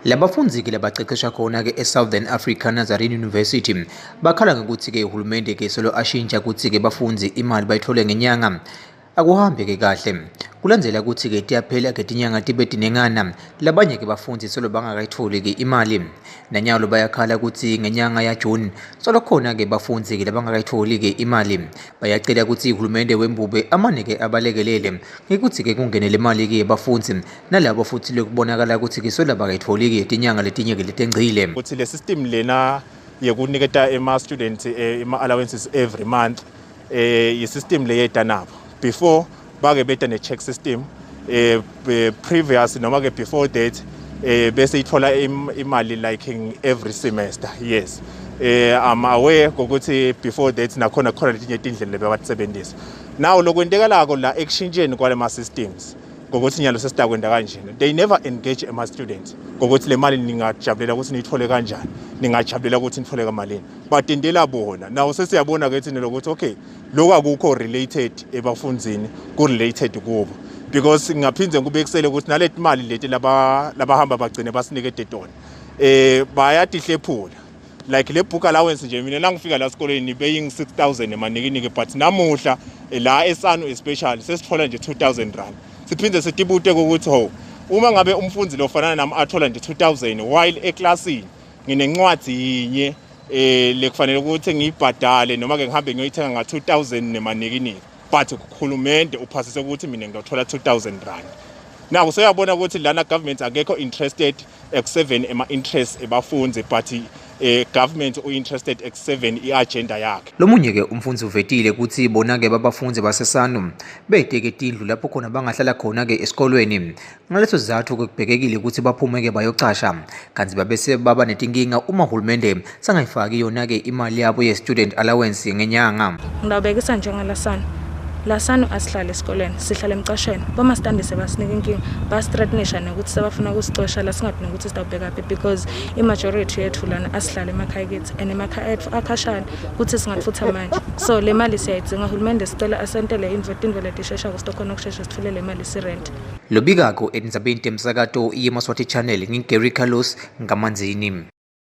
Labafundi ke labaqeqesha khona ke eSouthern Africa Nazarene University bakhala ngokuthi ke uhulumende ke solo ashintsha ukuthi ke bafundi imali bayithole ngenyanga akuhambe ke kahle kulandzela ukuthi ke tiyaphela ke tinyanga tibe tinengana labanye ke bafundi solo bangakayitholi ke imali nanyalo bayakhala ukuthi ngenyanga ya June solo khona ke bafundi ke labangakayitholi ke imali bayacela ukuthi uhulumende wembube amane ke abalekelele ngikuthi ke kungenele imali ke bafundi nalabo futhi lokubonakala ukuthi ke solo bakayitholi ke tinyanga letinye ke letengcile ukuthi le system lena yekuniketa students allowances every month i system le yeta nabo before bake beta ne check system previous noma ke before that bese ithola imali like in every semester. Yes, I'm aware ukuthi before that nakhona letinye tindlela lebatisebenzisa. Now lokwentekalako la exchangeeni kwale ma systems ngokuthi nyalo sesidakwenda kanjena they never engage ama students ngokuthi le mali ningajabulela ukuthi niyithole kanjani ningajabulela ukuthi nithole kamalini batendela bona nawo sesiyabona ke thina lokuthi okay lokho akukho related ebafundzini ku related kubo because ngaphinze kube kusele ukuthi naleti mali leti labahamba bagcine basinike tetona bayadihlephula like le book allowance nje mina langifika la esikoleni paying 6000 emanikinike but namuhla la eSanu especially sesithola nje 2000 rand siphinde sitibute ukuthi ho uma ngabe umfundi lo fanana nami athola nje 2000 while eclassini nginencwadi yinye lekufanele ukuthi ngiyibhadale noma ke ngihambe ngiyoyithenga nga 2000 nemanikinike but ukhulumende uphasise ukuthi mina ngiyothola 2000 rand. Now seyabona ukuthi lana government akekho interested eku7 ema interest ebafundi but government interested eku7 iagenda yakhe. Lomunye ke umfundi uvetile ukuthi bona ke babafundi baseSanu beteke tindlu lapho khona bangahlala khona ke esikolweni ngaleso sizathu kubhekekile ukuthi baphume ke bayocasha kanti babese baba netinkinga uma uhulumende sangayifaki yona ke imali yabo ye student allowance ngenyanga. Ngidabekisa njengalasana Sanu asihlale esikoleni sihlale emcasheni bomastandise basinika inkinga bastratnisha nokuthi sebafuna ukusixosha la singathi nokuthi sidabheka phi because imajority yethu lana asihlale emakhaya kithi and emakhaya ethu akhashana ukuthi singatfutha manje so le mali siyayidzinga uhulumende sicela asentele indlela letishesha kustokhona ukushesha sithule le mali sirent. Lobikako endzabeni temsakato yemaswati channel ngingeri Carlos ngamanzini.